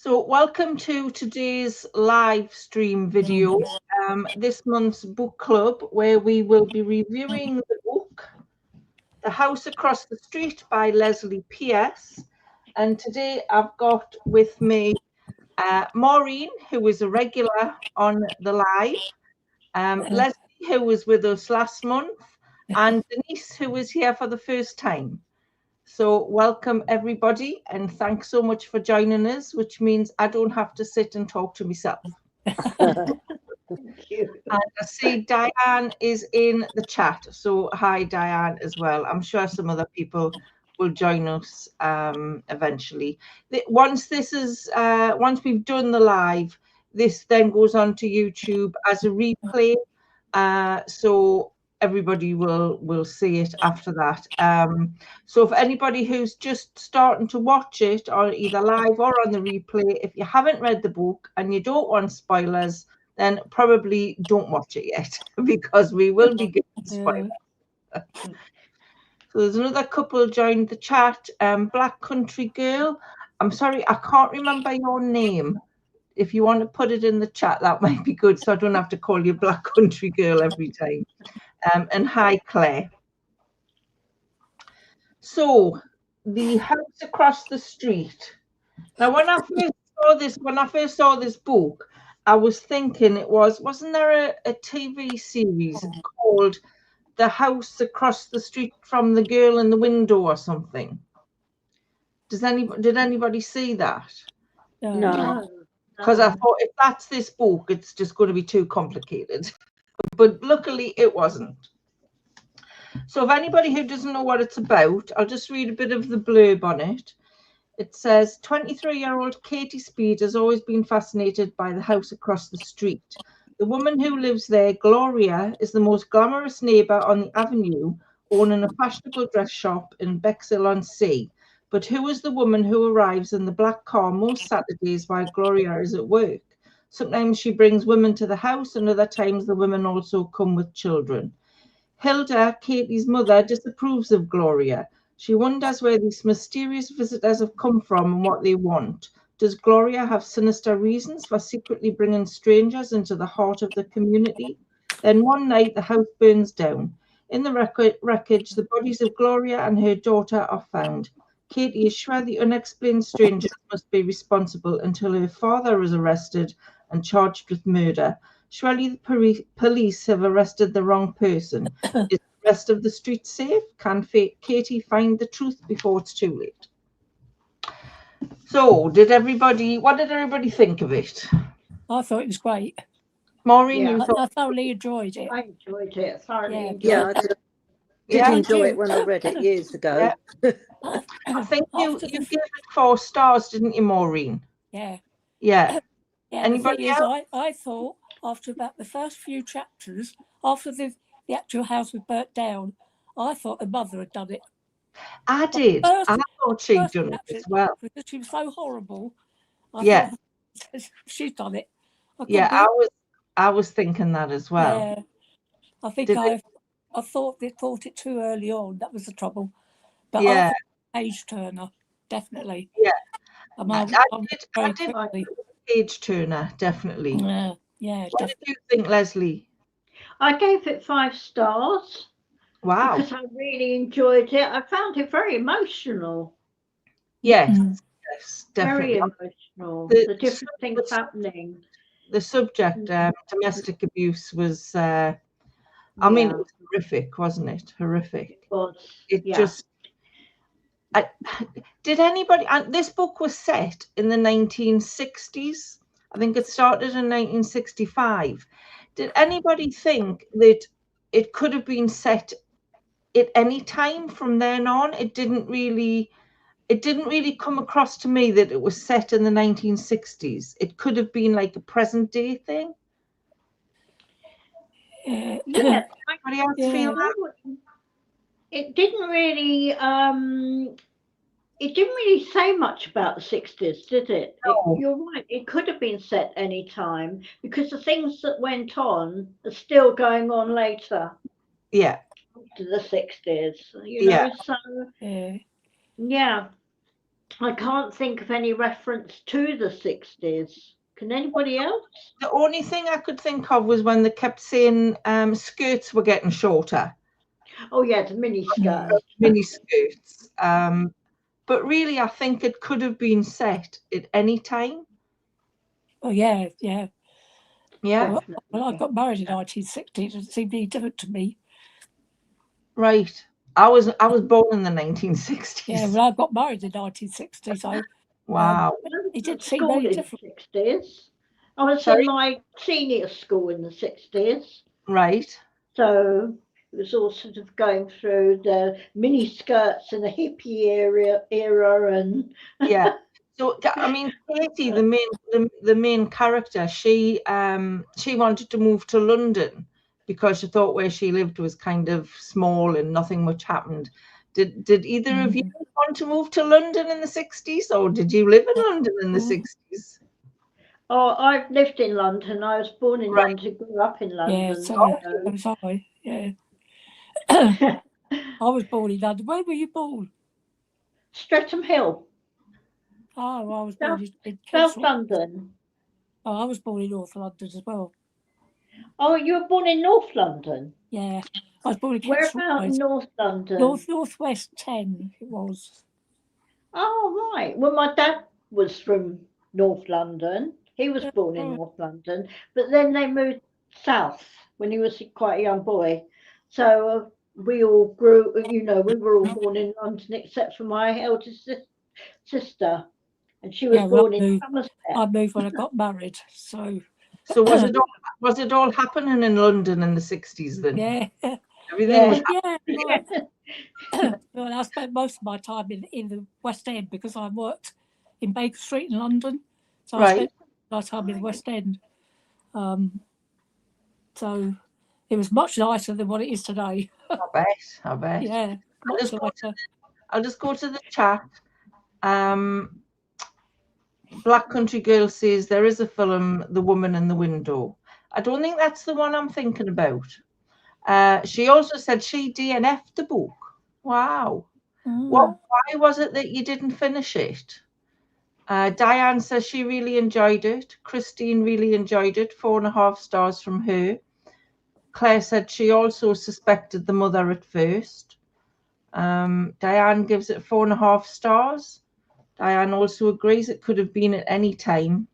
So welcome to today's live stream video, this month's book club, where we will be reviewing the book, The House Across the Street by Lesley Pearse. And today I've got with me Maureen, who is a regular on the live, Lesley, who was with us last month, and Denise, who was here for the first time. So welcome everybody, and thanks so much for joining us, which means I don't have to sit and talk to myself. Thank you. And I see Diane is in the chat, so hi Diane as well. I'm sure some other people will join us eventually. Once we've done the live, this then goes on to YouTube as a replay. So everybody will see it after that. So for anybody who's just starting to watch it, or either live or on the replay, if you haven't read the book and you don't want spoilers, then probably don't watch it yet, because we will be giving spoilers. So there's another couple joined the chat. Black Country Girl, I'm sorry, I can't remember your name. If you want to put it in the chat, that might be good, so I don't have to call you Black Country Girl every time. And hi, Claire. So, The House Across the Street. Now, when I first saw this book, I was thinking wasn't there a TV series called The House Across the Street from the Girl in the Window or something? Did anybody see that? No. Because I thought, if that's this book, it's just going to be too complicated. But luckily it wasn't. So if anybody who doesn't know what it's about, I'll just read a bit of the blurb on it. It says, 23-year-old Katie Speed has always been fascinated by the house across the street. The woman who lives there, Gloria, is the most glamorous neighbour on the avenue, owning a fashionable dress shop in Bexhill-on-Sea. But who is the woman who arrives in the black car most Saturdays while Gloria is at work? Sometimes she brings women to the house, and other times the women also come with children. Hilda, Katie's mother, disapproves of Gloria. She wonders where these mysterious visitors have come from and what they want. Does Gloria have sinister reasons for secretly bringing strangers into the heart of the community? Then one night the house burns down. In the wreckage, the bodies of Gloria and her daughter are found. Katie is sure the unexplained strangers must be responsible until her father is arrested and charged with murder. Surely the police have arrested the wrong person. Is the rest of the street safe? Can Katie find the truth before it's too late? So, what did everybody think of it? I thought it was great. Maureen, I thoroughly enjoyed it. I enjoyed it. I did enjoy it when I read it years ago. Yeah. I think you gave it 4 stars, didn't you, Maureen? Yeah. Anybody else? I thought after about the first few chapters, after the actual house was burnt down, I thought the mother had done it. I did. I thought she'd done it as well. Because she was so horrible. I thought she's done it. I was thinking that as well. Yeah. I think I thought they thought it too early on. That was the trouble. But I thought page turner, definitely. Yeah. I did like page turner, definitely. Yeah. What did you think, Lesley? I gave it 5 stars. Wow. Because I really enjoyed it. I found it very emotional. Yes, definitely. Very emotional. The different things happening. The subject, domestic abuse, was, it was horrific, wasn't it? Horrific. It was. Did anybody, and this book was set in the 1960s. I think it started in 1965. Did anybody think that it could have been set at any time from then on? It didn't really come across to me that it was set in the 1960s. It could have been like a present day thing. Anybody else feel that? It didn't really say much about the 60s, did it? No. You're right. It could have been set any time, because the things that went on are still going on later. Yeah. To the 60s, you know. So I can't think of any reference to the 60s. Can anybody else? The only thing I could think of was when they kept saying skirts were getting shorter. Oh yeah, the mini skirts. Mini skirts. But really, I think it could have been set at any time. Oh yeah, yeah. Yeah. Well, I got married in 1960. It doesn't seem any different to me. Right. I was born in the 1960s. Yeah, well, I got married in 1960, so wow. It didn't seem very different. In the 60s. I was Sorry? in my senior school in the 60s. Right. So it was all sort of going through the mini skirts and the hippie era and yeah. So I mean, Katie, the main character, she wanted to move to London because she thought where she lived was kind of small and nothing much happened. Did either of you want to move to London in the 60s, or did you live in London in the 60s? Oh, I've lived in London. I was born in London, grew up in London. Yeah, so was I. Yeah. I was born in London. Where were you born? Streatham Hill. Oh, I was born in South London. Oh, I was born in North London as well. Oh, you were born in North London? Yeah. I was born in Where about North London? Northwest 10 it was. Oh, right. Well, my dad was from North London. He was born in North London, but then they moved south when he was quite a young boy. So we all grew, we were all born in London except for my eldest sister. And she was born in Somerset. I moved when I got married. So was it all happening in London in the 60s then? Yeah. Everything was Well, I spent most of my time in the West End because I worked in Baker Street in London. So I spent my time in the West End. So it was much nicer than what it is today. I bet. Yeah, much nicer. I'll just go to the chat. Black Country Girl says there is a film, The Woman in the Window. I don't think that's the one I'm thinking about. She also said she DNF'd the book. Wow. Why was it that you didn't finish it? Diane says she really enjoyed it. Christine really enjoyed it. 4.5 stars from her. Claire said she also suspected the mother at first. Diane gives it 4.5 stars. Diane also agrees it could have been at any time.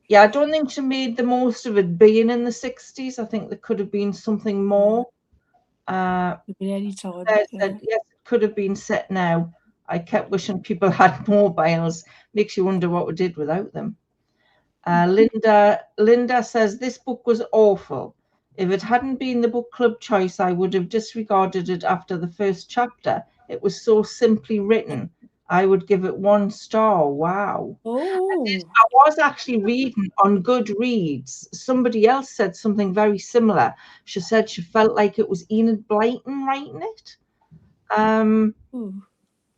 Yeah, I don't think she made the most of it being in the 60s. I think there could have been something more. Any time. Said, yes, it could have been set now. I kept wishing people had mobiles. Makes you wonder what we did without them. Linda says this book was awful. If it hadn't been the book club choice, I would have disregarded it after the first chapter. It was so simply written. I would give it 1 star. Wow. I was actually reading on Goodreads. Somebody else said something very similar. She said she felt like it was Enid Blyton writing it.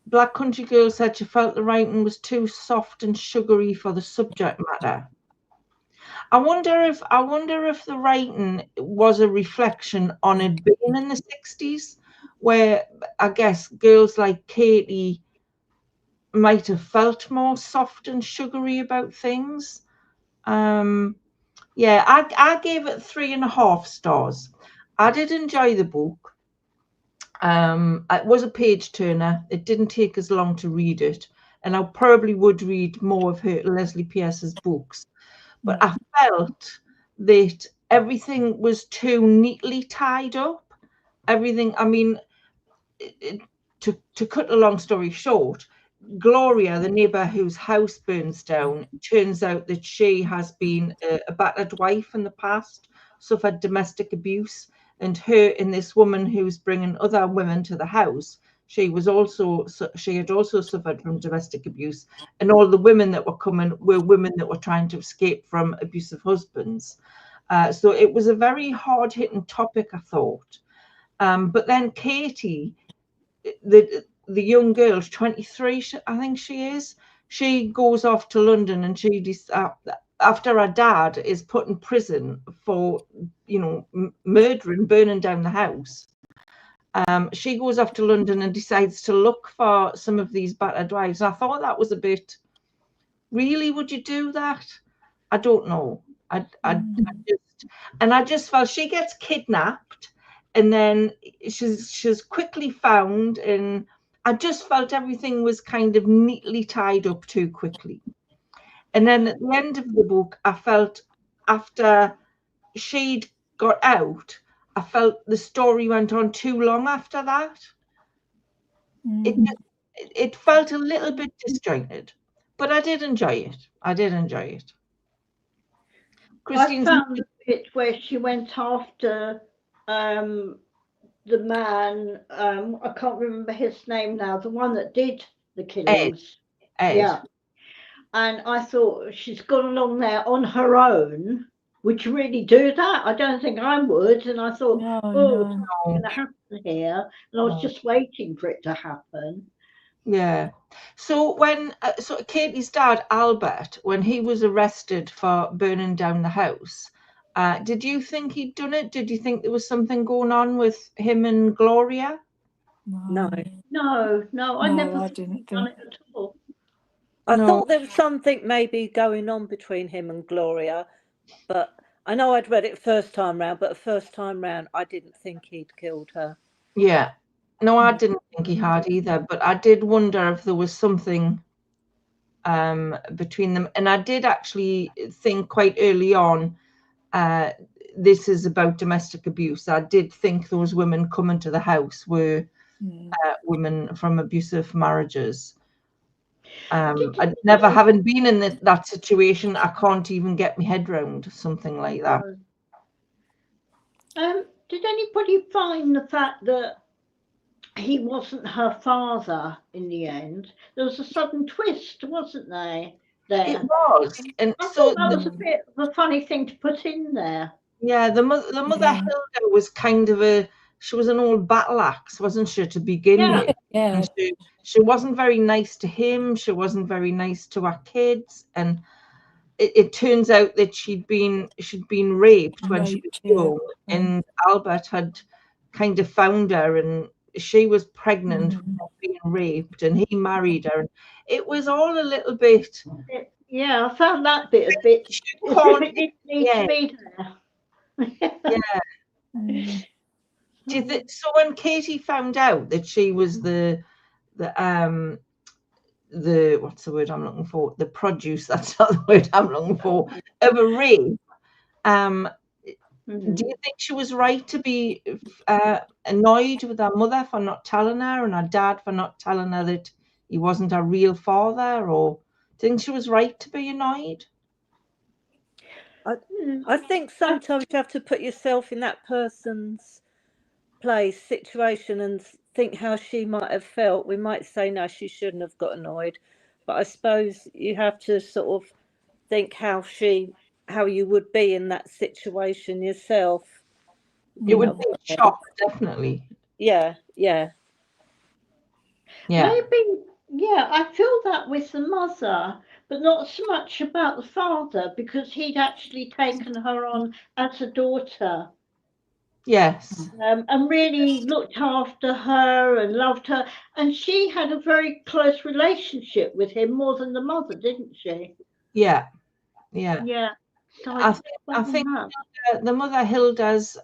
Black Country Girl said she felt the writing was too soft and sugary for the subject matter. I wonder if the writing was a reflection on it being in the 60s, where I guess girls like Katie might have felt more soft and sugary about things. Yeah, I gave it 3.5 stars. I did enjoy the book. It was a page turner. It didn't take as long to read it, and I probably would read more of her Lesley Pearse's books. But I felt that everything was too neatly tied up. Everything, I mean, to cut a long story short, Gloria, the neighbour whose house burns down, turns out that she has been a battered wife in the past, suffered domestic abuse, and her and this woman who's bringing other women to the house, she had also suffered from domestic abuse, and all the women that were coming were women that were trying to escape from abusive husbands. So it was a very hard-hitting topic, I thought. But then Katie, the young girl, 23, I think she is, she goes off to London, and she after her dad is put in prison for, murdering, burning down the house. she goes off to London and decides to look for some of these battered wives. I thought that was a bit, really, would you do that? I don't know. I just felt she gets kidnapped and then she's quickly found, and I just felt everything was kind of neatly tied up too quickly. And then at the end of the book, I felt after she'd got out, I felt the story went on too long after that. It felt a little bit disjointed, but I did enjoy it. I found the bit where she went after the man, I can't remember his name now, the one that did the killings. Ed. Yeah. And I thought, she's gone along there on her own. Would you really do that? I don't think I would. And I thought, what's going to happen here? And I was just waiting for it to happen. Yeah. So when Katie's dad, Albert, when he was arrested for burning down the house, did you think he'd done it? Did you think there was something going on with him and Gloria? No, I never didn't done it at all. I thought there was something maybe going on between him and Gloria, but I know I'd read it first time round, but the first time round I didn't think he'd killed her. Yeah. No, I didn't think he had either, but I did wonder if there was something between them. And I did actually think quite early on, this is about domestic abuse. I did think those women coming to the house were women from abusive marriages. I never, having been in that situation, I can't even get my head around something like that. Did anybody find the fact that he wasn't her father in the end? There was a sudden twist, wasn't there? It was, and I so thought that was a bit of a funny thing to put in there. Yeah, the mother Hilda was kind of she was an old battle axe, wasn't she, to begin with? Yeah. And she wasn't very nice to him. She wasn't very nice to our kids, and it turns out that she'd been raped when she was young, and Albert had kind of found her, and she was pregnant from being raped, and he married her. And it was all a little bit. Yeah, I found that bit a bit. It didn't need to be there. Do you think so? When Katie found out that she was the what's the word I'm looking for? The produce. That's not the word I'm looking for. Of a rape. Do you think she was right to be annoyed with her mother for not telling her, and her dad for not telling her that he wasn't her real father? Or do you think she was right to be annoyed? I think sometimes you have to put yourself in that person's place, situation, and think how she might have felt. We might say, no, she shouldn't have got annoyed, but I suppose you have to sort of think how you would be in that situation yourself. You would be shocked, definitely. Yeah. Maybe, I feel that with the mother, but not so much about the father, because he'd actually taken her on as a daughter. Yes. And really looked after her and loved her. And she had a very close relationship with him, more than the mother, didn't she? Yeah. So I think the mother Hilda's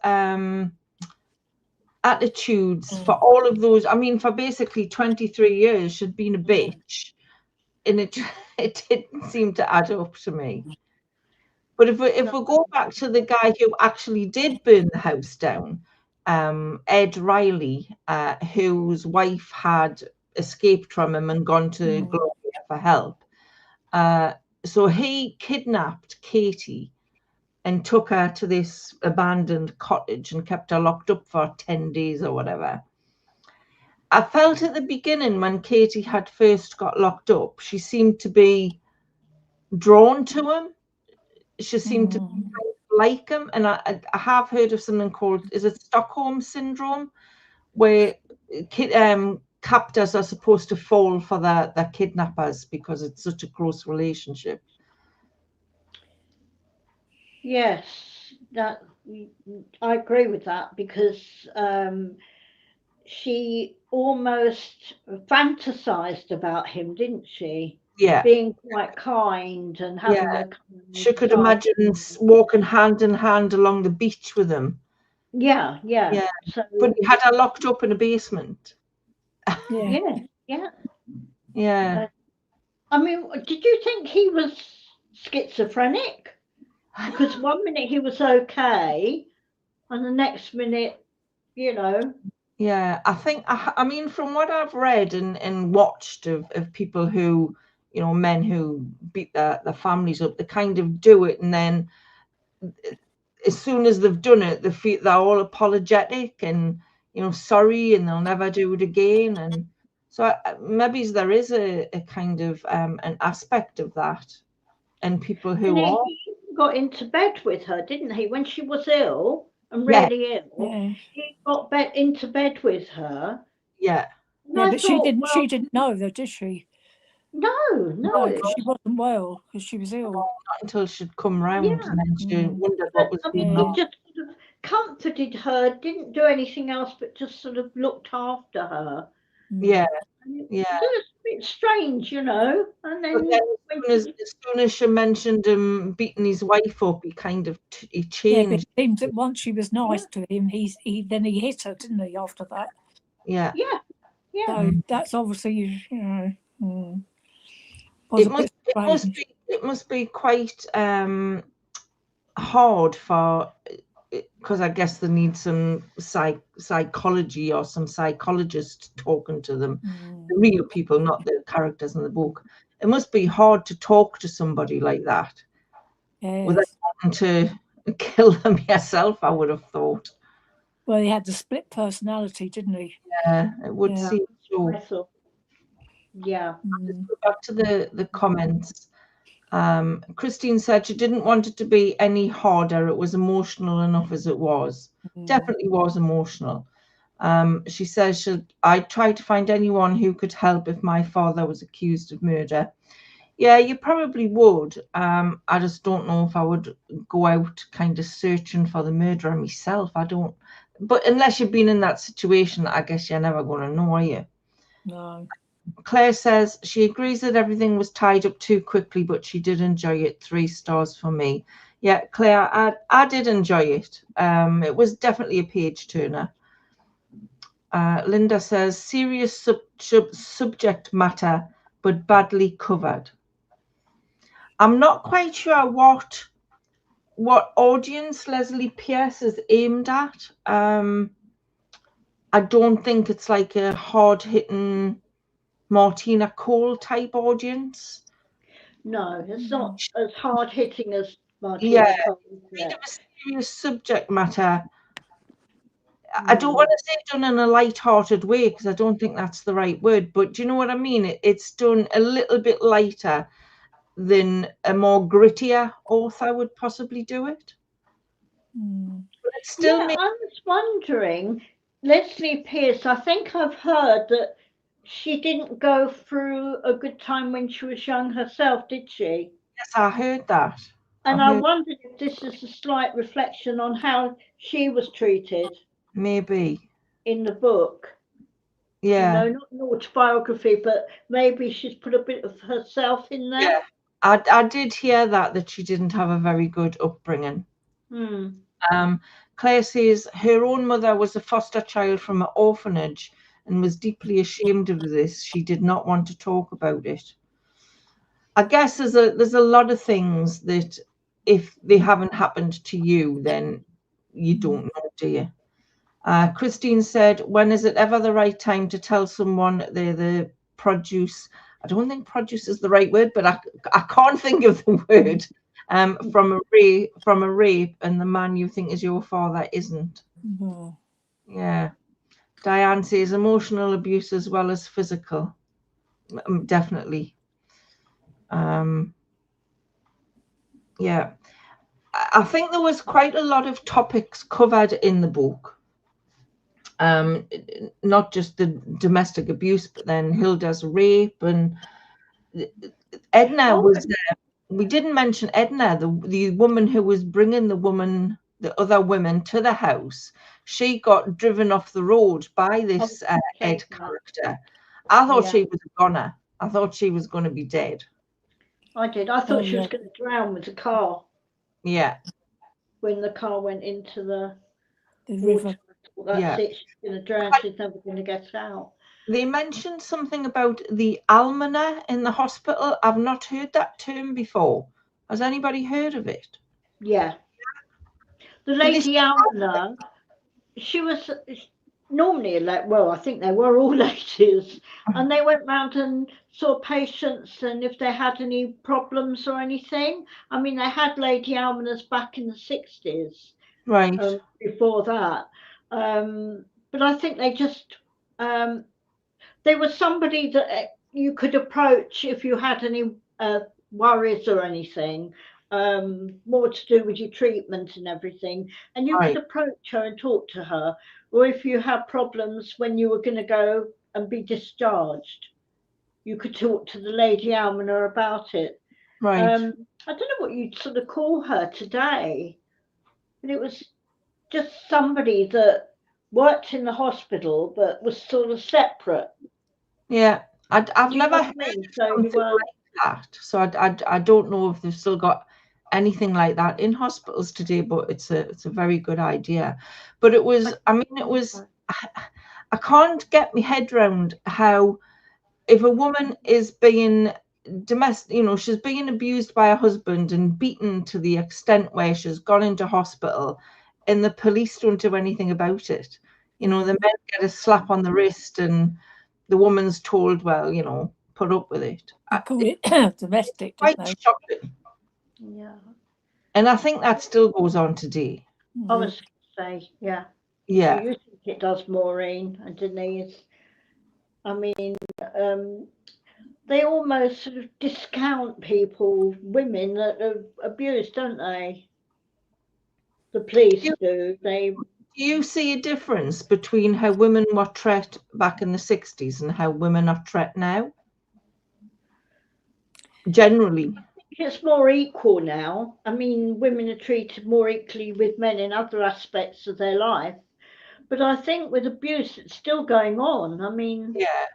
attitudes for all of those, I mean, for basically 23 years, she'd been a bitch, and it didn't seem to add up to me. But if we go back to the guy who actually did burn the house down, Ed Riley, whose wife had escaped from him and gone to Gloria for help. So he kidnapped Katie and took her to this abandoned cottage and kept her locked up for 10 days or whatever. I felt at the beginning, when Katie had first got locked up, she seemed to be drawn to him. She seemed to kind of like him. And I have heard of something called, is it Stockholm Syndrome, where captors are supposed to fall for their kidnappers because it's such a close relationship. Yes, I agree with that, because she almost fantasized about him, didn't she? Yeah. Being quite kind and having a She could side. imagine walking hand in hand along the beach with him. Yeah. So, But he had her locked up in a basement. Yeah. Yeah. I mean, did you think he was schizophrenic? Because one minute he was okay, and the next minute, you know. Yeah, I think, I mean, from what I've read and watched of people who, you know, men who beat their families up, they kind of do it, and then as soon as they've done it, they feel they're all apologetic and, you know, sorry, and they'll never do it again. And so maybe there is a kind of an aspect of that, and people who And are. he got into bed with her, didn't he? When she was ill and really ill, he got into bed with her. Yeah. And Yeah, I but thought, she didn't know though, did she? No, because she wasn't well because she was ill. Not until she'd come round, and then she wondered what was going he on. just sort of comforted her, didn't do anything else, but just sort of looked after her. Yeah. And it was a bit strange, you know. And then, as soon as she mentioned him beating his wife up, he kind of he changed. Yeah, but it seems that once she was nice to him, he hit her, didn't he? After that. Yeah. So that's obviously, you know. It must be quite hard for, because I guess they need some psychology or some psychologist talking to them, the real people, not the characters in the book. It must be hard to talk to somebody like that without wanting to kill them yourself, I would have thought. Well, he had the split personality, didn't he? Yeah, it would seem so. Yeah. Just go back to the comments. Christine said she didn't want it to be any harder. It was emotional enough as it was. Definitely was emotional. She says I'd try to find anyone who could help if my father was accused of murder. Yeah, you probably would. I just don't know if I would go out kind of searching for the murderer myself. I don't. But unless you've been in that situation, I guess you're never going to know, are you? No. Claire says she agrees that everything was tied up too quickly, but she did enjoy it. 3 stars for me. Yeah, Claire, I did enjoy it. It was definitely a page turner. Linda says serious subject matter, but badly covered. I'm not quite sure what audience Lesley Pearse is aimed at. I don't think it's like a hard-hitting Martina Cole type audience. No, it's not as hard-hitting as Martina Cole. Kind of a serious subject matter. I don't want to say done in a light-hearted way, because I don't think that's the right word, but do you know what I mean? It's done a little bit lighter than a more grittier author would possibly do it. But it's still I was wondering, Lesley Pearse, I think I've heard that she didn't go through a good time when she was young herself, did she? Yes, I heard that. And I wondered if this is a slight reflection on how she was treated. Maybe. In the book. Yeah. You know, not an autobiography, but maybe she's put a bit of herself in there. Yeah. I did hear that she didn't have a very good upbringing. Claire says her own mother was a foster child from an orphanage and was deeply ashamed of this. She did not want to talk about it. I guess there's a lot of things that if they haven't happened to you, then you don't know, do you? Christine said, when is it ever the right time to tell someone they're the produce? I don't think produce is the right word, but I can't think of the word. From a rape, and the man you think is your father isn't. Yeah. Diane says emotional abuse as well as physical. Definitely. Yeah. I think there was quite a lot of topics covered in the book. Not just the domestic abuse, but then Hilda's rape, and Edna was there. We didn't mention Edna, the woman who was bringing the woman the other women to the house, she got driven off the road by this Ed character. I thought she was a goner. I thought she was going to be dead. I did. I thought she was going to drown with the car. Yeah. When the car went into the river. That's it. She's going to drown. She's never going to get out. They mentioned something about the almoner in the hospital. I've not heard that term before. Has anybody heard of it? Yeah. The lady almoner, she was normally I think they were all ladies, and they went round and saw patients, and if they had any problems or anything. I mean, they had lady almoners back in the 60s. Right. Before that. But I think they just, they were somebody that you could approach if you had any worries or anything, more to do with your treatment and everything. And you could approach her and talk to her. Or if you had problems when you were going to go and be discharged, you could talk to the lady almoner about it. Right. I don't know what you'd sort of call her today, but it was just somebody that worked in the hospital but was sort of separate. Yeah, I've never heard something like that, so I don't know if they've still got anything like that in hospitals today, but it's a very good idea. But it was, I mean, it was, I can't get my head around how, if a woman is being domestic, you know, she's being abused by her husband and beaten to the extent where she's gone into hospital, and the police don't do anything about it. You know, the men get a slap on the wrist and the woman's told, well, you know, put up with it. I call it domestic, quite don't they? shocking. Yeah. And I think that still goes on today. I was going to say, yeah. Yeah. You think it does, Maureen and Denise. I mean, they almost sort of discount people, women that are abused, don't they? The police do. Do you see a difference between how women were treated back in the 60s and how women are treated now? Generally. I think it's more equal now. I mean, women are treated more equally with men in other aspects of their life. But I think with abuse, it's still going on. I mean, yeah.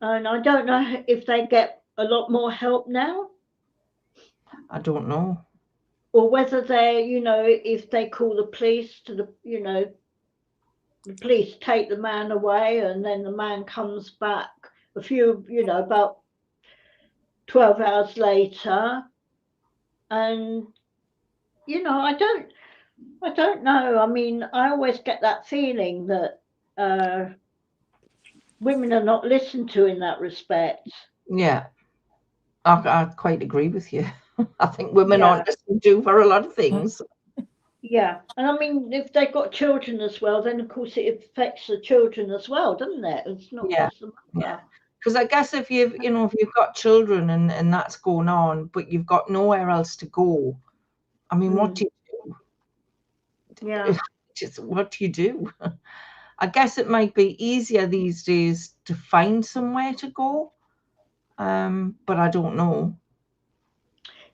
And I don't know if they get a lot more help now. I don't know. Or whether they, you know, if they call the police to the, you know, the police take the man away and then the man comes back a few, you know, about 12 hours later. And, you know, I don't know. I mean, I always get that feeling that women are not listened to in that respect. Yeah, I quite agree with you. I think women aren't listened to for a lot of things. Yeah, and I mean, if they've got children as well, then of course it affects the children as well, doesn't it? It's not just the mother. Yeah. Because I guess if you've got children and that's going on, but you've got nowhere else to go, I mean, what do you do? Yeah. Just what do you do? I guess it might be easier these days to find somewhere to go, but I don't know.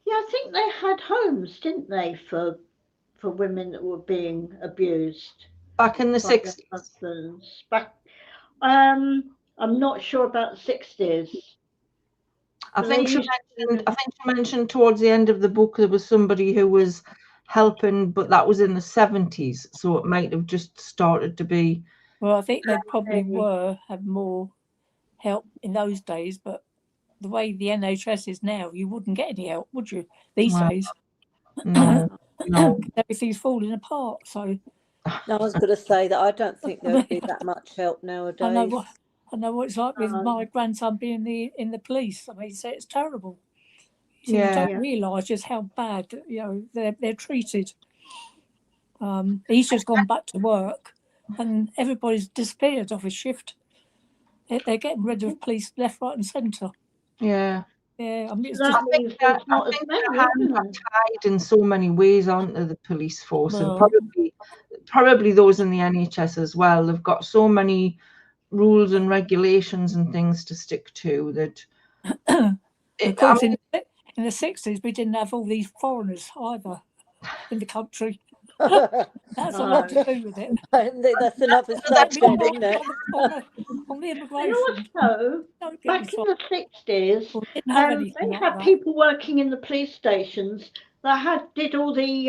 Yeah, I think they had homes, didn't they, for women that were being abused back in the 60s. Husbands. Back, I'm not sure about the 60s. I think she mentioned towards the end of the book there was somebody who was helping, but that was in the 70s, so it might have just started to be. Well, I think they probably had more help in those days, but the way the NHS is now, you wouldn't get any help, would you? These days, no. Everything's falling apart. So, no, I was going to say that I don't think there'd be that much help nowadays. I know what it's like with my grandson being in the police. I mean, it's terrible. You don't realise just how bad they're treated. He's just gone back to work, and everybody's disappeared off his shift. They're getting rid of police left, right, and centre. Yeah. Yeah, I mean, it's I think their hands are tied in so many ways, aren't they, the police force, and probably those in the NHS as well. They've got so many rules and regulations and things to stick to that. Of course, in the 60s, we didn't have all these foreigners either in the country. That's a lot to do with it. That's another subject, isn't it? On the And immigration. also, Don't get me back in started. the 60s, Well, didn't have anything they like had that. people working in the police stations that did all the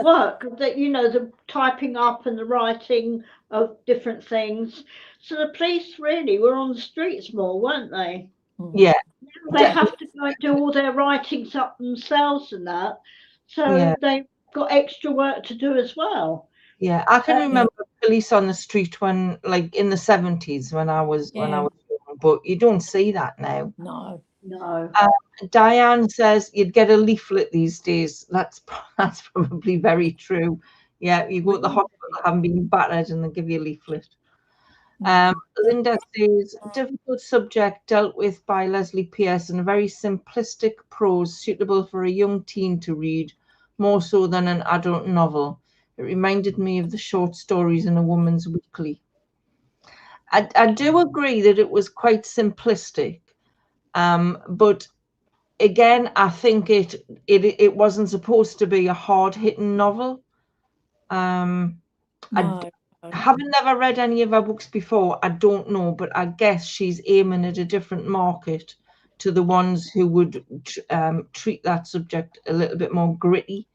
work, that the typing up and the writing of different things. So the police really were on the streets more, weren't they? Yeah. Now they have to go and do all their writings up themselves and that. So Yeah. they've got extra work to do as well. Yeah, I can remember police on the street when, like, in the 70s when I was young, but you don't see that now. No. Diane says you'd get a leaflet these days. That's probably very true. Yeah, you go to the hospital, haven't been battered, and they give you a leaflet. Linda says, difficult subject dealt with by Lesley Pearse in a very simplistic prose suitable for a young teen to read, more so than an adult novel. It reminded me of the short stories in A Woman's Weekly. I do agree that it was quite simplistic, but again, I think it wasn't supposed to be a hard-hitting novel. Having never read any of her books before, I don't know, but I guess she's aiming at a different market to the ones who would treat that subject a little bit more gritty.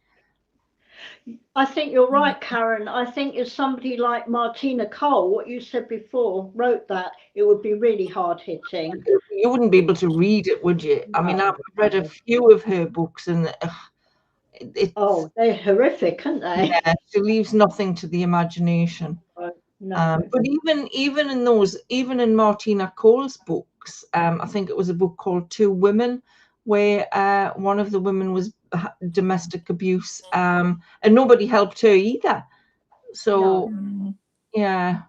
I think you're right, Karen. I think if somebody like Martina Cole, what you said before, wrote that, it would be really hard hitting. You wouldn't be able to read it, would you? I mean, I've read a few of her books, and they're horrific, aren't they? Yeah, she leaves nothing to the imagination. No. But even in those, even in Martina Cole's books, I think it was a book called Two Women, where one of the women was domestic abuse, and nobody helped her either. So yeah.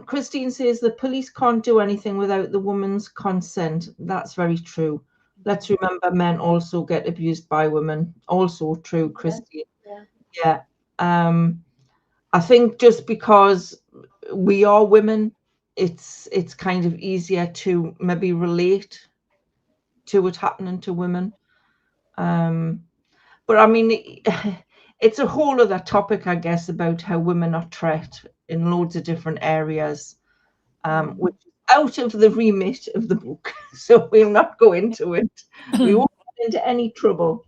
Christine says the police can't do anything without the woman's consent. That's very true. Let's remember men also get abused by women. Also true, Christine. Yeah. I think just because we are women, it's kind of easier to maybe relate to it happening to women. But I mean, it's a whole other topic, I guess, about how women are treated in loads of different areas, which is out of the remit of the book. So we'll not go into it. We won't get into any trouble.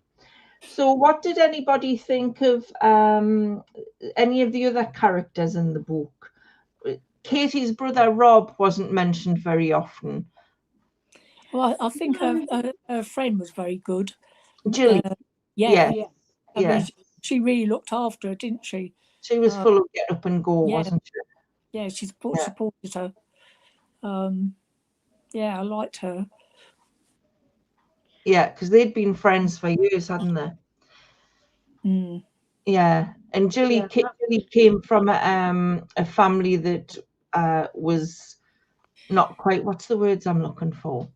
So what did anybody think of any of the other characters in the book? Katie's brother Rob wasn't mentioned very often. Well, I think her friend was very good. Jilly. I mean, she really looked after her, didn't she? She was full of get up and go, wasn't she? Yeah, she supported her. Yeah, I liked her. Yeah, because they'd been friends for years, hadn't they? Yeah, and Jilly came from a family that was not quite, what's the words I'm looking for?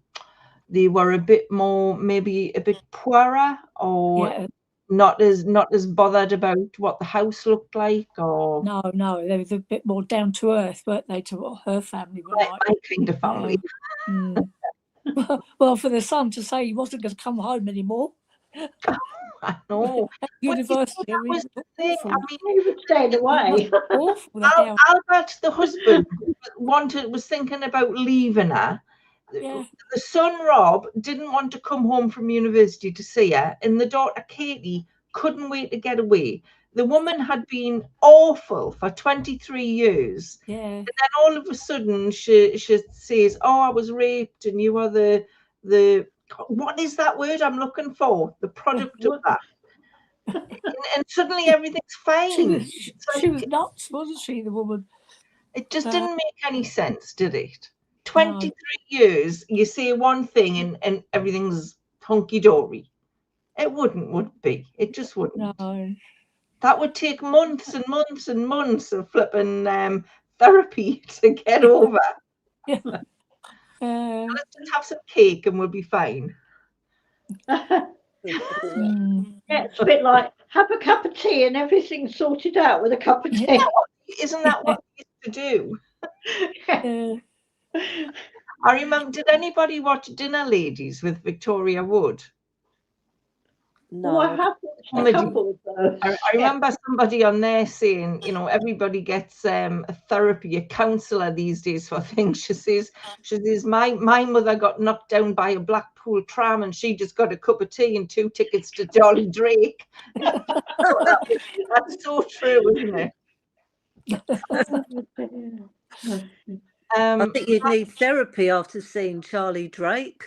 They were a bit more, maybe a bit poorer, or not as bothered about what the house looked like, or no, they were a bit more down to earth, weren't they, to what her family were like? My kind of family. Well, for the son to say he wasn't going to come home anymore. I know. University. That was the thing. I mean, he would stay away. Albert, the husband, was thinking about leaving her. Yeah. The son Rob didn't want to come home from university to see her, and the daughter Katie couldn't wait to get away. The woman had been awful for 23 years. Yeah. And then all of a sudden she says, "Oh, I was raped, and you are the what is that word I'm looking for? The product of that." and suddenly everything's fine. She was nuts, wasn't she, the woman? It just didn't make any sense, did it? 23 years, you say one thing and everything's hunky-dory. It would be. It just wouldn't. No. That would take months and months and months of flipping therapy to get over. Yeah. Let's just have some cake and we'll be fine. It's a bit like, have a cup of tea and everything's sorted out with a cup of tea. Isn't that what we used to do? I remember, did anybody watch Dinner Ladies with Victoria Wood? Oh, I No. have watched a Comedy. couple of those. I remember somebody on there saying, you know, everybody gets a therapy, a counsellor these days for things. She says, my mother got knocked down by a Blackpool tram and she just got a cup of tea and 2 tickets to Jolly Drake. That's so true, isn't it? I think you'd need therapy after seeing Charlie Drake.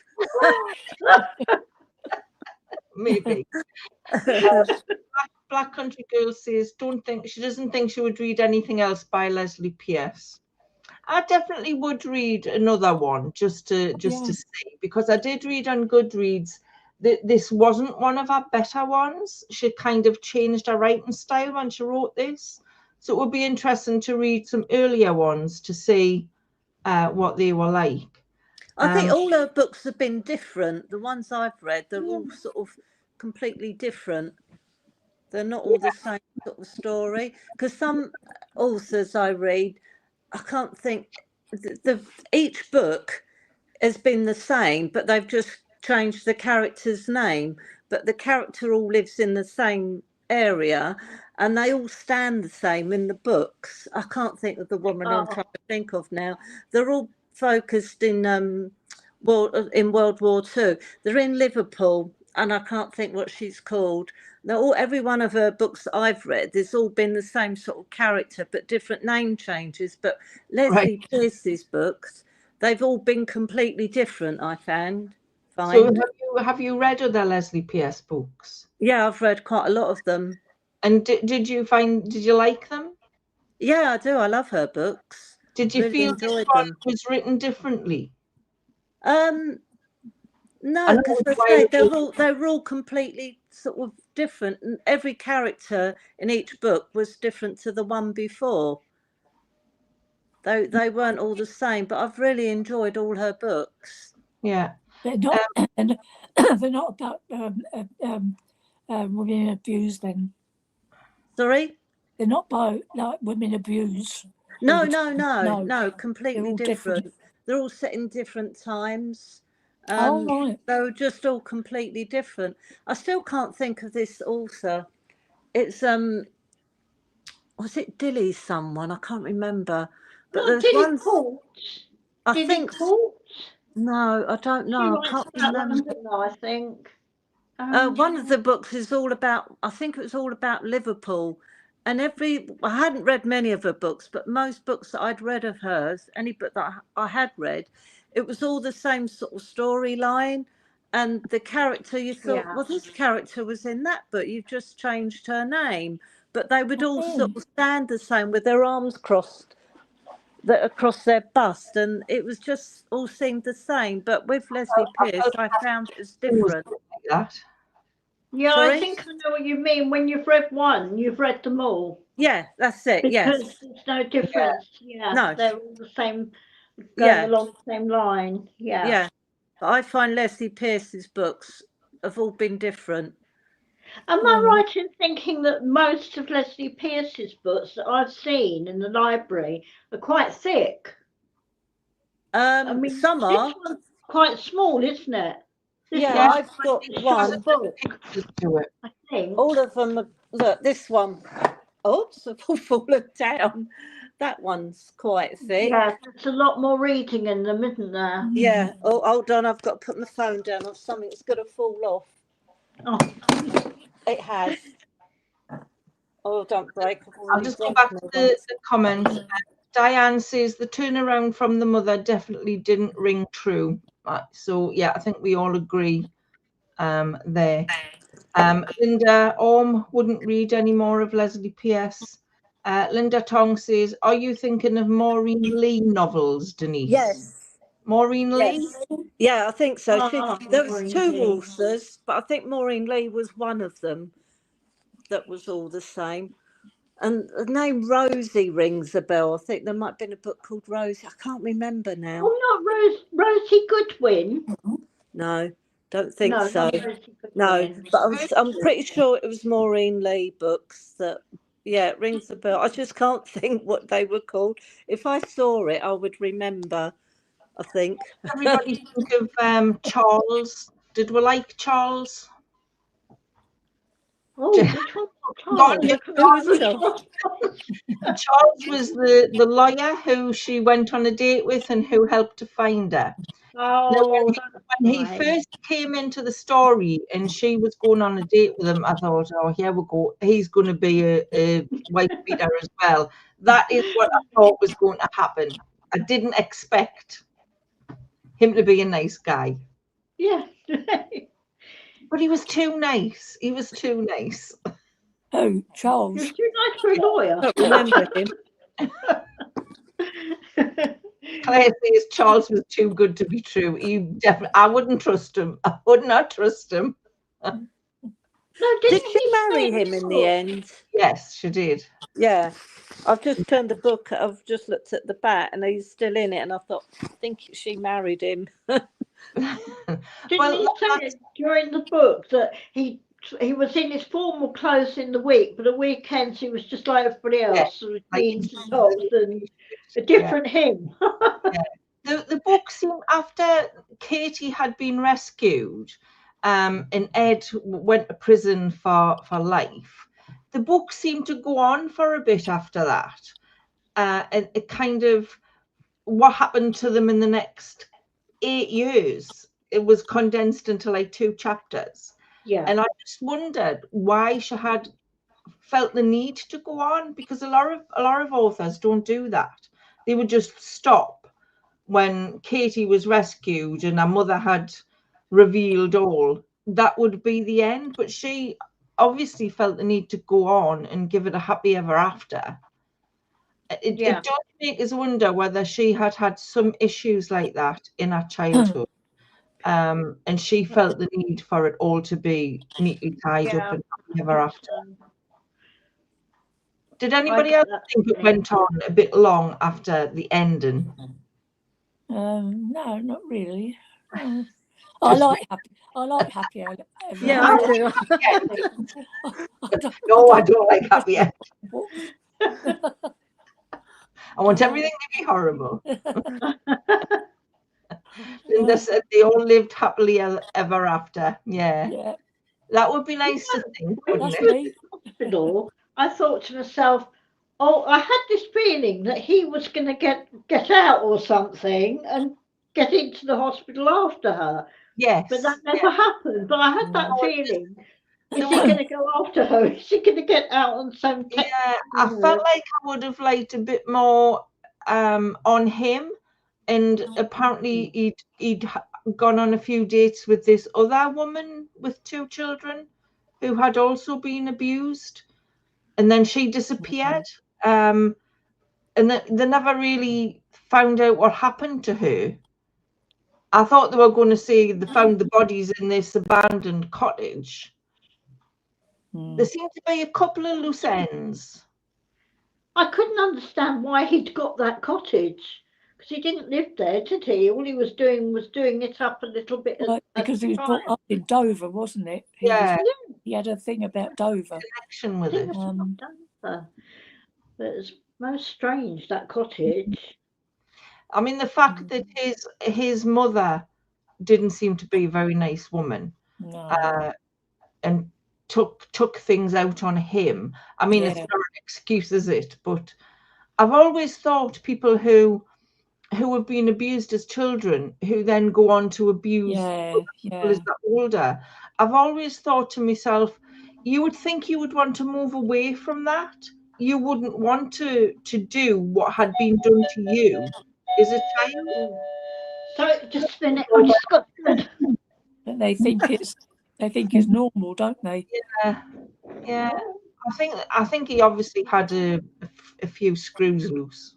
Maybe. Black Country Girl says, she doesn't think she would read anything else by Lesley Pearse. I definitely would read another one just to see, because I did read on Goodreads that this wasn't one of her better ones. She kind of changed her writing style when she wrote this. So it would be interesting to read some earlier ones to see what they were like. I think all her books have been different. The ones I've read, they're all sort of completely different. They're not all the same sort of story. Because some authors I read, I can't think, each book has been the same, but they've just changed the character's name. But the character all lives in the same area and they all stand the same in the books. I can't think of the woman I'm trying to think of now. They're all focused in World War II. They're in Liverpool and I can't think what she's called. Every one of her books that I've read, there's all been the same sort of character, but different name changes. But Lesley Pearse's books, they've all been completely different, I find. So have you read other Lesley Pearse books? Yeah, I've read quite a lot of them. And did you like them? Yeah, I do. I love her books. Did you feel this one was written differently? No, because they're all completely sort of different, and every character in each book was different to the one before. They weren't all the same, but I've really enjoyed all her books. Yeah, they're not. They're not about women abused. Then, sorry, they're not about like women abuse. No, completely different. Different. They're all set in different times. Right. They were just all completely different. I still can't think of this author. It's was it Dilly someone? I can't remember. But there's one. I think. No, I don't know. I can't remember. I think. One of the books is all about. I think it was all about Liverpool. And I hadn't read many of her books, but most books that I'd read of hers, any book that I had read, it was all the same sort of storyline. And the character, you thought, well, this character was in that book. You've just changed her name. But they would all sort of stand the same with their arms crossed across their bust. And it was just all seemed the same. But with Lesley Pearse, I found it was different. Yeah, Sorry? I think I know what you mean. When you've read one, you've read them all. Yeah, that's it. Because there's no difference. Yeah. No. They're all the same, going along the same line. Yeah. Yeah. But I find Lesley Pearse's books have all been different. Am I right in thinking that most of Lesley Pearse's books that I've seen in the library are quite thick? I mean, some are. This one's quite small, isn't it? I've got one. I think. All of them are, look, this one. Oops, I've all fallen down. That one's quite thick. Yeah, there's a lot more reading in them, isn't there? Yeah. Oh, hold on, I've got to put my phone down or something. It's going to fall off. Oh. It has. Oh, don't break. I'll just go back to the comment. Diane says the turnaround from the mother definitely didn't ring true. So, yeah, I think we all agree there. Linda Orme wouldn't read any more of Lesley Pearse. Linda Tong says, are you thinking of Maureen Lee novels, Denise? Yes. Maureen Lee? Yeah, I think so. There was two authors, but I think Maureen Lee was one of them that was all the same. And the name Rosie rings a bell. I think there might have been a book called Rosie. I can't remember now. Oh, not Rosie Goodwin? No, don't think so. No, but I'm pretty sure it was Maureen Lee books that, it rings a bell. I just can't think what they were called. If I saw it, I would remember, I think. Everybody think of Charles. Did we like Charles? Oh, which one? Gone. Charles. Charles was the lawyer who she went on a date with and who helped to find her. Oh, When he first came into the story and she was going on a date with him, I thought, oh, here we go. He's going to be a wife beater as well. That is what I thought was going to happen. I didn't expect him to be a nice guy. Yeah. But he was too nice. He was too nice. Oh, Charles. You're too nice for a lawyer. I remember him. Claire says Charles was too good to be true. He definitely, I wouldn't trust him. I would not trust him. No, Did she marry him in the end? Yes, she did. Yeah. I've just turned the book. I've just looked at the back, and he's still in it. And I thought, I think she married him. Didn't he say during the book that he was in his formal clothes in the week, but the weekends he was just like everybody else, with jeans and tops and a different him. The book seemed, after Katie had been rescued, and Ed went to prison for life, the book seemed to go on for a bit after that. And it kind of, what happened to them in the next 8 years, it was condensed into like 2 chapters. Yeah. And I just wondered why she had felt the need to go on, because a lot of authors don't do that. They would just stop when Katie was rescued and her mother had revealed all. That would be the end. But she obviously felt the need to go on and give it a happy ever after. It does make us wonder whether she had had some issues like that in her childhood. And she felt the need for it all to be neatly tied up and happy ever after. Did anybody else think it went on a bit long after the ending? No, not really. I like happy. Yeah, I do. No, I don't like happy ending. I want everything to be horrible. Linda said they all lived happily ever after. Yeah. That would be nice to think, wouldn't it? Hospital, I thought to myself, oh, I had this feeling that he was going to get out or something and get into the hospital after her. Yes. But that never happened. But I had that feeling. Is he going to go after her? Is she going to get out on some? Yeah, I felt like I would have liked a bit more on him. And apparently he'd gone on a few dates with this other woman with 2 children who had also been abused, and then she disappeared. And they never really found out what happened to her. I thought they were going to say they found the bodies in this abandoned cottage. There seemed to be a couple of loose ends. I couldn't understand why he'd got that cottage. Because he didn't live there, did he? All he was doing it up a little bit. Because he was brought up in Dover, wasn't it? He had a thing about Dover. Connection with it. Dover. But it's most strange, that cottage. I mean, the fact that his mother didn't seem to be a very nice woman, and took things out on him. I mean, it's not an excuse, is it? But I've always thought people who have been abused as children, who then go on to abuse people as they're older, I've always thought to myself, you would think you would want to move away from that. You wouldn't want to do what had been done to you as a child. So just a minute, I just got good. But they think it's normal, don't they? Yeah. I think he obviously had a few screws loose.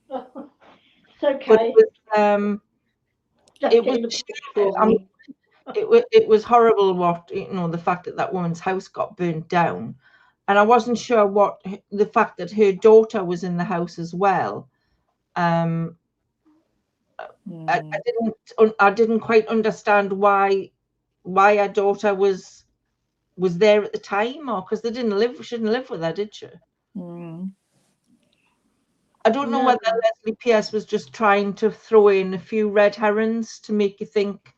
It's okay. But it was horrible. What the fact that woman's house got burnt down, and I wasn't sure what the fact that her daughter was in the house as well. I didn't quite understand why her daughter was there at the time, or because she didn't live with her, did she? I don't know whether Lesley Pearse was just trying to throw in a few red herrings to make you think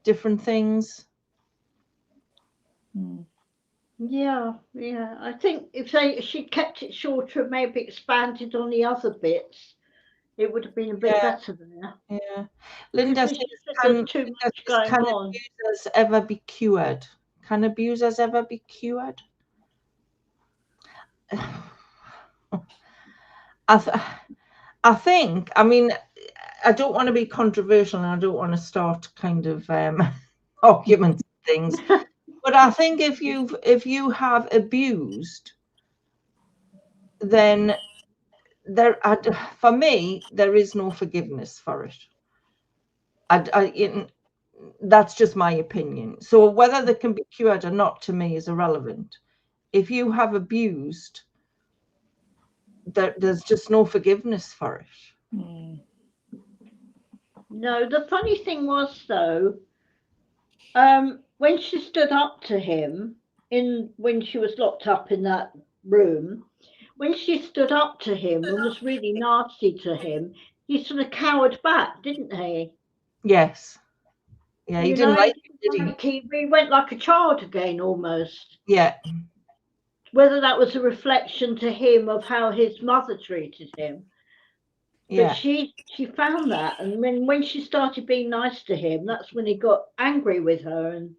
different things. Yeah. I think if she'd kept it shorter and maybe expanded on the other bits, it would have been a bit better there. Yeah. Linda Because says, there's too much going can on. abusers ever be cured? Can abusers ever be cured? I think, I mean, I don't want to be controversial and I don't want to start kind of arguments and things, but I think if you have abused, then for me there is no forgiveness for it. That's just my opinion. So whether they can be cured or not, to me, is irrelevant. If you have abused, there's just no forgiveness for it. No, the funny thing was though, when she stood up to him when she was locked up in that room, when she stood up to him and was really nasty to him, he sort of cowered back, didn't he? Yes. Yeah, he didn't like it, did he? He went like a child again, almost. Yeah. Whether that was a reflection to him of how his mother treated him. Yeah. But she found that, and when she started being nice to him, that's when he got angry with her. And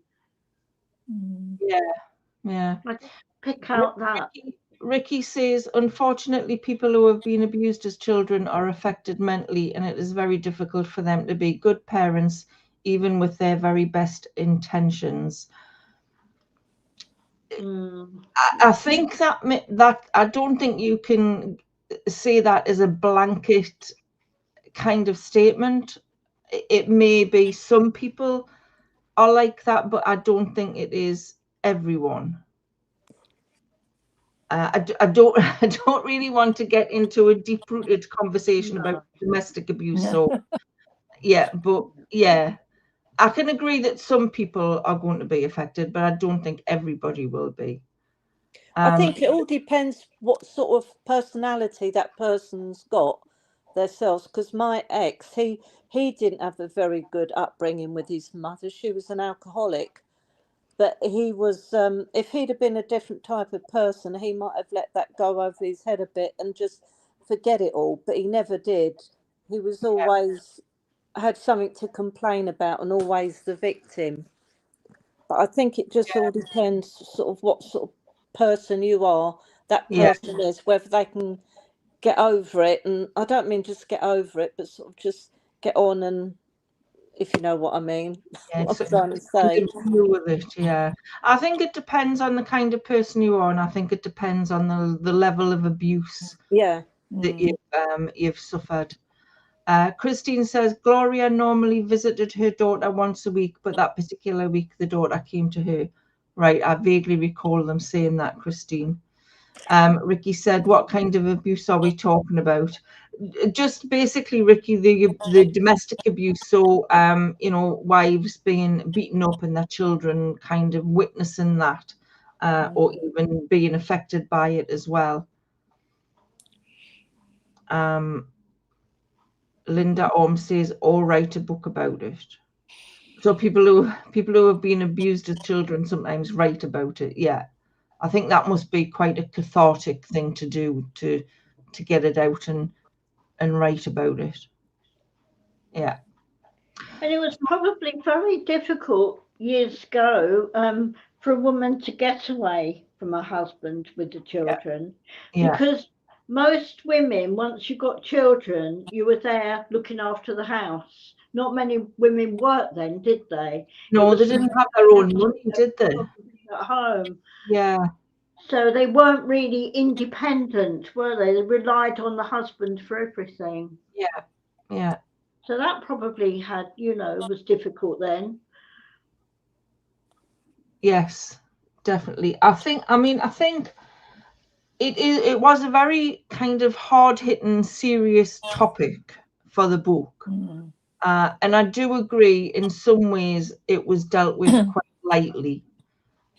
yeah. I just pick out that. Ricky says, unfortunately, people who have been abused as children are affected mentally, and it is very difficult for them to be good parents, even with their very best intentions. I think that I don't think you can say that as a blanket kind of statement. It may be some people are like that, but I don't think it is everyone. I don't really want to get into a deep-rooted conversation about domestic abuse. So but I can agree that some people are going to be affected, but I don't think everybody will be. I think it all depends what sort of personality that person's got themselves. Because my ex, he didn't have a very good upbringing with his mother. She was an alcoholic. But he was, if he'd have been a different type of person, he might have let that go over his head a bit and just forget it all. But he never did. He was always had something to complain about and always the victim. But I think it just all depends sort of what sort of person you are, that person is, whether they can get over it. And I don't mean just get over it, but sort of just get on, and if you know what I mean. What I'm trying to say. With it, I think it depends on the kind of person you are, and I think it depends on the level of abuse that you've suffered. Christine says Gloria normally visited her daughter once a week, but that particular week the daughter came to her. Right, I vaguely recall them saying that, Christine. Ricky said, what kind of abuse are we talking about? Just basically, Ricky, the domestic abuse. So, wives being beaten up and their children kind of witnessing that, or even being affected by it as well. Linda Orm says, "All write a book about it." So people who have been abused as children sometimes write about it. Yeah, I think that must be quite a cathartic thing to do, to get it out and write about it. Yeah. And it was probably very difficult years ago for a woman to get away from her husband with the children, because most women, once you got children, you were there looking after the house. Not many women worked then, did they? No, they didn't have their own money, did they? At home. Yeah. So they weren't really independent, were they? They relied on the husband for everything. Yeah. So that probably had, was difficult then. Yes, definitely. I think it was a very kind of hard-hitting, serious topic for the book. And I do agree in some ways it was dealt with quite lightly.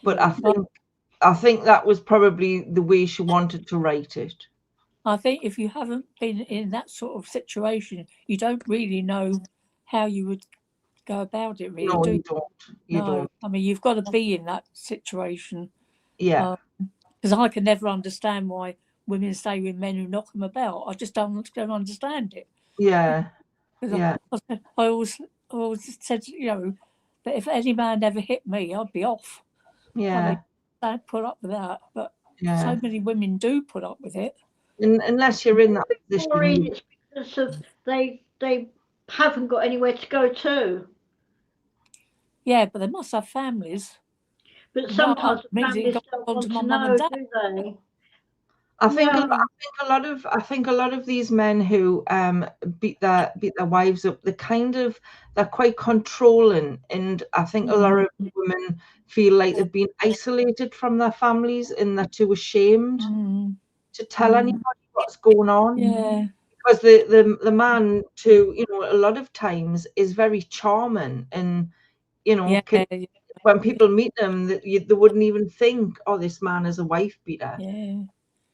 But I think that was probably the way she wanted to write it. I think if you haven't been in that sort of situation, you don't really know how you would go about it, really. No, do you don't. You no. don't. I mean, you've got to be in that situation. Yeah. Because I can never understand why women stay with men who knock them about. I just don't understand it. Yeah. Because Yeah. I always said, you know, that if any man ever hit me, I'd be off. Yeah. I mean, don't put up with that, but Yeah. so many women do put up with it. Unless you're in that Maureen, position. it's because of they haven't got anywhere to go to. Yeah, but they must have families. But sometimes No, families got don't on want to my to mum know, and dad. do they? I think Yeah. I think a lot of these men who beat their wives up, they're quite controlling, and I think a lot of women feel like they've been isolated from their families and they're too ashamed to tell anybody what's going on. Yeah. Because the man, too, you know, a lot of times is very charming, and you know, when people meet them, they wouldn't even think, oh, this man is a wife beater. Yeah.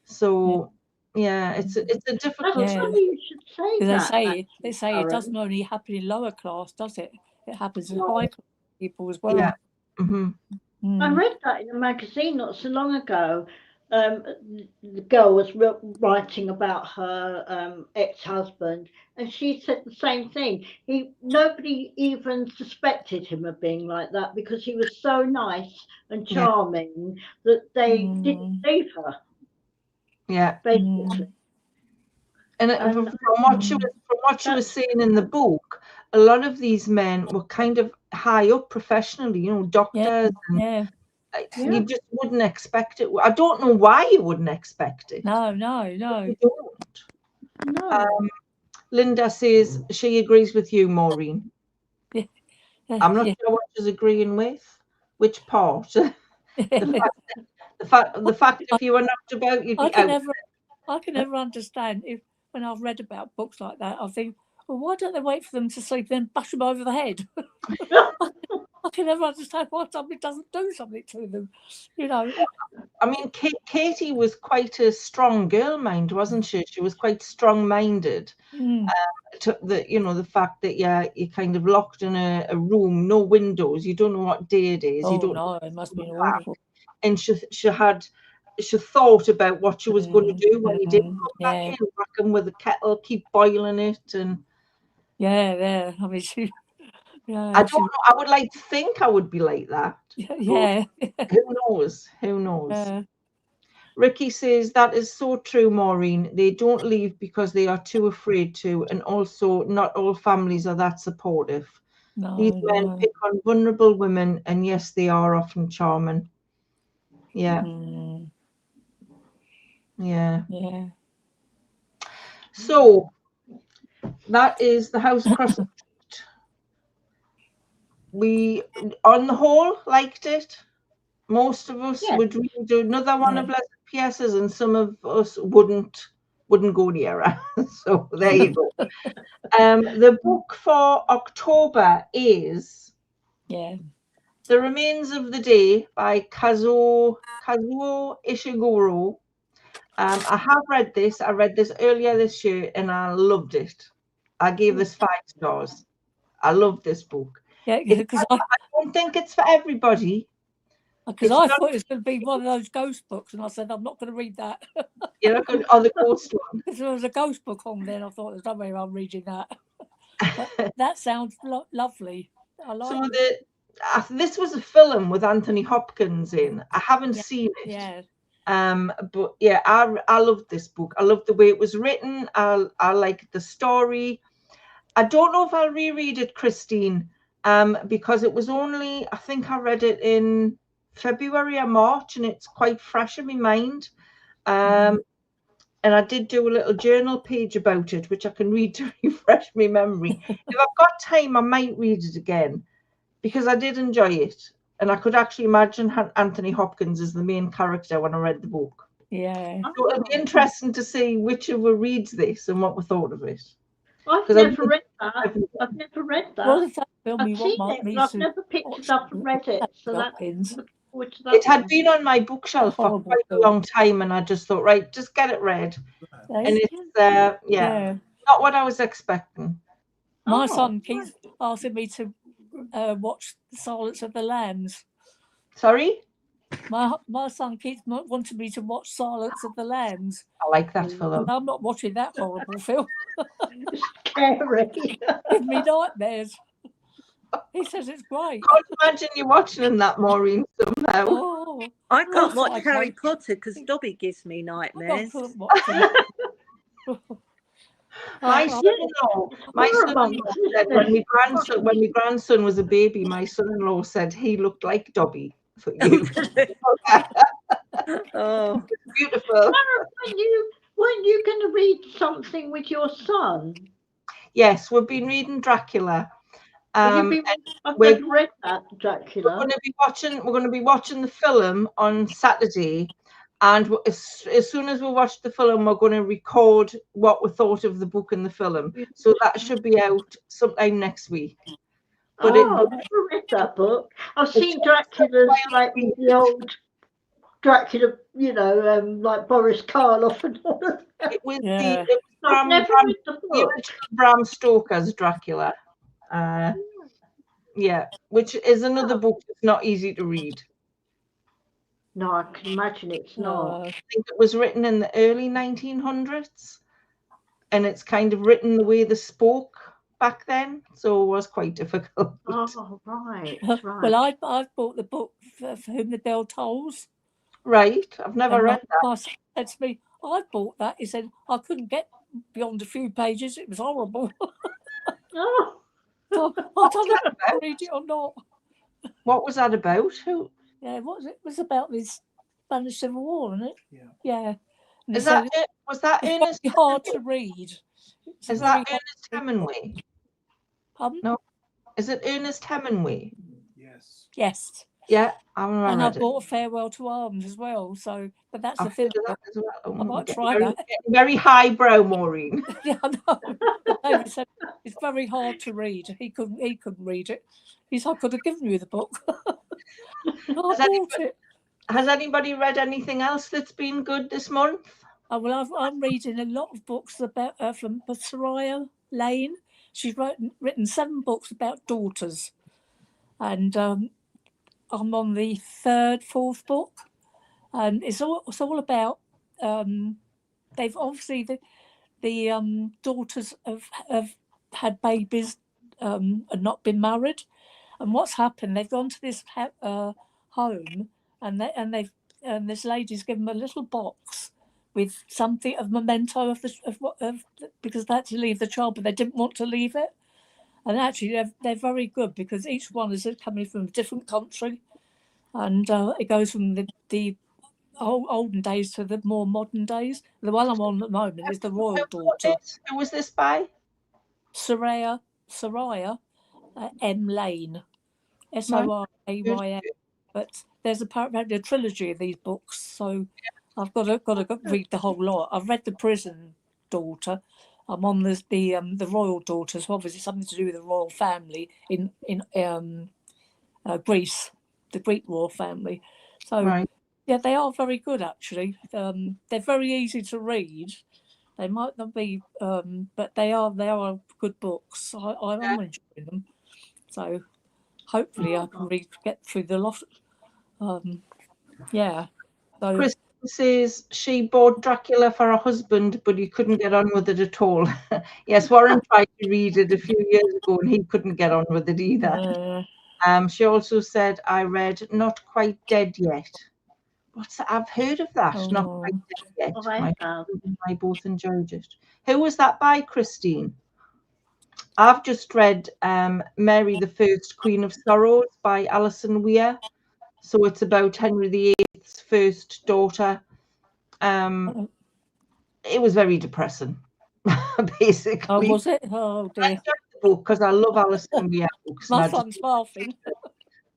So yeah, it's a difficult. That's funny you should say that. They say it doesn't only happen in lower class, does it? It happens in high class people as well. Yeah. Mm-hmm. I read that in a magazine not so long ago. The girl was writing about her ex-husband, and she said the same thing. Nobody even suspected him of being like that because he was so nice and charming that they didn't leave her. Yeah, basically. And from what she was saying in the book, a lot of these men were kind of high up professionally, you know, doctors. You just wouldn't expect it. I don't know why you wouldn't expect it. No. You don't. No. Linda says she agrees with you, Maureen. I'm not sure what she's agreeing with. Which part? the fact if you were knocked about, you'd be out. I can never understand when I've read about books like that, I think, well, why don't they wait for them to sleep and then bash them over the head? I can never understand why somebody doesn't do something to them, you know. I mean, Katie was quite a strong girl mind, wasn't she? She was quite strong-minded. The fact that you're kind of locked in a room, no windows, you don't know what day it is. You don't know it must be awful. And she thought about what she was going to do when he did come back in, whack him with a kettle, keep boiling it, and I mean, I don't know. I would like to think I would be like that. Yeah. Who knows? Ricky says that is so true, Maureen. They don't leave because they are too afraid to, and also not all families are that supportive. These men pick on vulnerable women, and yes, they are often charming. Yeah. Yeah. So that is the house across the street. We, on the whole, liked it. Most of us would read another one of Lesley Pearse's, and some of us wouldn't go near her. So there you go. The book for October is The Remains of the Day by Kazuo Ishiguro. I have read this. I read this earlier this year and I loved it. I gave this 5 stars. I love this book. Yeah, because I don't think it's for everybody. Because I thought it was going to be one of those ghost books, and I said, I'm not going to read that. You're not going to, the ghost one. Because there was a ghost book on there, and I thought, there's no way I'm reading that. But that sounds lovely. I like it. This was a film with Anthony Hopkins in. I haven't seen it. Yeah. But yeah, I loved this book. I loved the way it was written. I liked the story. I don't know if I'll reread it, Christine, because it was only, I think I read it in February or March, and it's quite fresh in my mind. And I did do a little journal page about it, which I can read to refresh my memory. If I've got time, I might read it again, because I did enjoy it. And I could actually imagine Anthony Hopkins as the main character when I read the book. Yeah. So it'll be interesting to see which of us reads this and what we thought of it. I've never read that. I've never read that. Well, if that film I've seen it, but I've never picked it up and read it. So it had been on my bookshelf for quite a long time, and I just thought, right, just get it read. And it's not what I was expecting. My son keeps asking me to watch Silence of the Lambs. Sorry? My son keeps wanting me to watch Silence of the Lambs. I like that film. I'm not watching that horrible film. Scary. Give me nightmares. He says it's great. I can't imagine you watching that, Maureen, somehow. Oh, I can't Oh, watch Harry okay. Potter because Dobby gives me I nightmares. couldn't watch it. My Oh, son-in-law, my Horrible, son-in-law said when my grandson was a baby, my son-in-law said he looked like Dobby for you. Oh, Beautiful. Weren't you going to read something with your son? Yes, we've been reading Dracula. I've we're- never read that, Dracula. We're going to be watching the film on Saturday, and as soon as we watch the film, we're going to record what we thought of the book and the film. So that should be out sometime next week. But I've never read that book. I've seen Dracula's like the old Dracula, like Boris Karloff and all of that. it was Yeah. I've never read the the book. original Bram Stoker's Dracula. Yeah, which is another book that's not easy to read. No, I can imagine it's not. I think it was written in the early 1900s, and it's kind of written the way they spoke back then, so it was quite difficult. Oh, right. Well, I've bought the book for Whom the Bell Tolls. Right, I've never And read that. my son said to me, I bought that. He said, I couldn't get beyond a few pages. It was horrible. Oh, So I don't know if I can read it or not. What was that about? Who Yeah, what was it? It was about this Spanish Civil War, wasn't it? Yeah. And is he said that? Was that it's Ernest? very hard to read. It's Is very that hard- Ernest Hemingway? Pardon? No. Is it Ernest Hemingway? Yes. Yeah, I haven't And I read it. bought Farewell to Arms as well. So, but that's the I've film. heard of that as well. I might Getting try very, that. getting very highbrow, Maureen. Yeah, I know. David said it's very hard to read. He couldn't read it. He said, I could have given you the book. I bought it. Has anybody read anything else that's been good this month? Oh, well, I'm reading a lot of books about from Soraya Lane. She's written 7 books about daughters, and I'm on the 4th book, and it's all about. They've obviously the daughters have had babies and not been married, and what's happened? They've gone to this home, and this lady's given them a little box with something of memento because they had to leave the child, but they didn't want to leave it. And actually, they're very good because each one is coming from a different country, and it goes from the olden days to the more modern days. The one I'm on at the moment is the Royal Daughter. Who was this by? Soraya M. Lane, Sorayn. But there's apparently a trilogy of these books, so I've got to read the whole lot. I've read the Prison Daughter. I'm on the Royal Daughter, so obviously something to do with the royal family in Greece, the Greek royal family. So Right. yeah, they are very good actually. They're very easy to read. They might not be, but they are good books. I'm enjoying them. So hopefully I can get through the lot. Yeah. So Chris says she bought Dracula for her husband, but he couldn't get on with it at all. Yes, Warren tried to read it a few years ago and he couldn't get on with it either. She also said, I read Not Quite Dead Yet. I've heard of that. Not Quite Dead Yet. My husband and I both enjoyed it. Who was that by, Christine? I've just read Mary the First, Queen of Sorrows by Alison Weir. So it's about Henry VIII's first daughter. It was very depressing, basically. oh, was it? Oh I dear. enjoyed the book because I love Alison Weir books. My son's laughing.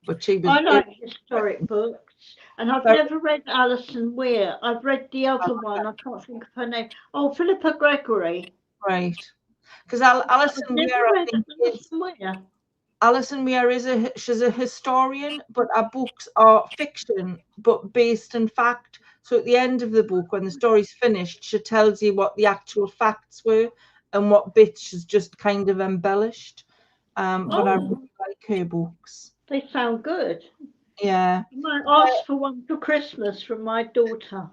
But she was. I like historic books, and I've never read Alison Weir. I've read the other one. I can't think of her name. Oh, Philippa Gregory. Right. Because Alison Weir, Alison Weir she's a historian, but her books are fiction, but based in fact. So at the end of the book, when the story's finished, she tells you what the actual facts were and what bits she's just kind of embellished. but I really like her books. They sound good. Yeah. I might ask for one for Christmas from my daughter.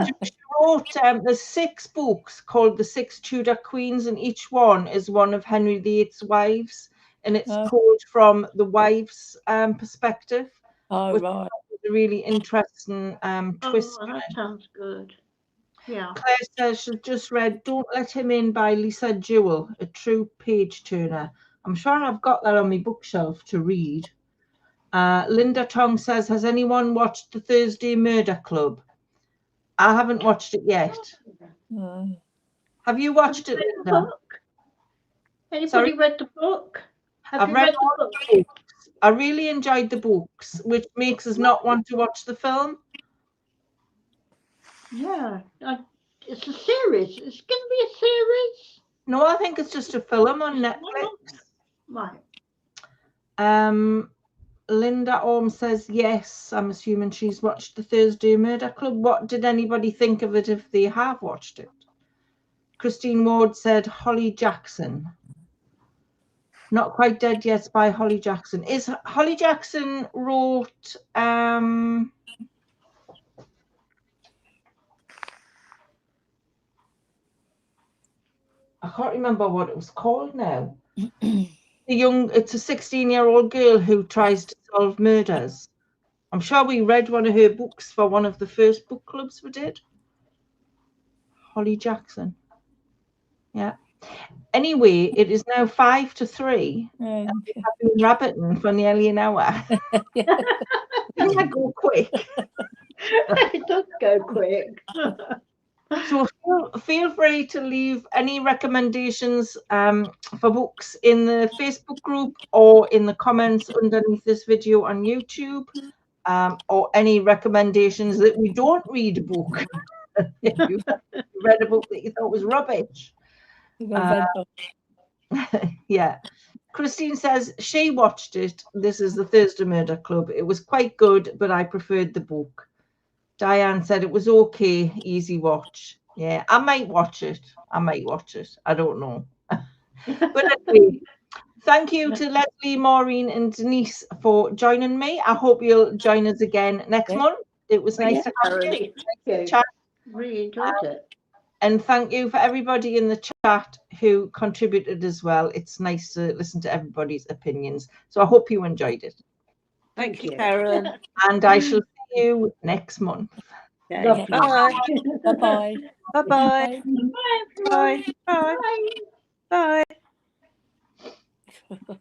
She wrote there's 6 books called The 6 Tudor Queens, and each one is one of Henry VIII's wives, and it's told from the wife's perspective. Oh, which right. is a really interesting twist. Oh, that sounds good. Yeah. Claire says she's just read Don't Let Him In by Lisa Jewell, a true page turner. I'm sure I've got that on my bookshelf to read. Linda Tong says, has anyone watched The Thursday Murder Club? I haven't watched it yet. Have you watched it, Linda? Anybody read the book? I've read all the books. I really enjoyed the books, which makes us not want to watch the film. Yeah, it's a series. It's going to be a series. No, I think it's just a film on Netflix. Right. Linda Orm says yes. I'm assuming she's watched The Thursday Murder Club. What did anybody think of it if they have watched it? Christine Ward said Holly Jackson. Not Quite Dead Yet by Holly Jackson. Is Holly Jackson wrote I can't remember what it was called now. It's a 16-year-old girl who tries to solve murders. I'm sure we read one of her books for one of the first book clubs we did. Holly Jackson. Yeah. Anyway, it is now 5 to 3. I've been rabbiting for nearly an hour. I go quick. It does go quick. So feel free to leave any recommendations for books in the Facebook group or in the comments underneath this video on YouTube, or any recommendations that we don't read a book. If you read a book that you thought was rubbish. Yeah. Christine says she watched it. This is The Thursday Murder Club. It was quite good, but I preferred the book. Diane said it was okay, easy watch. Yeah, I might watch it. I don't know. But anyway, thank you to Lesley, Maureen and Denise for joining me. I hope you'll join us again next month. It was nice to have you. Thank you. Really enjoyed it. And thank you for everybody in the chat who contributed as well. It's nice to listen to everybody's opinions. So I hope you enjoyed it. Thank you, Karen. And I shall see you next month. Okay. Bye. Bye-bye. Bye-bye. Bye. Bye. Bye. Bye.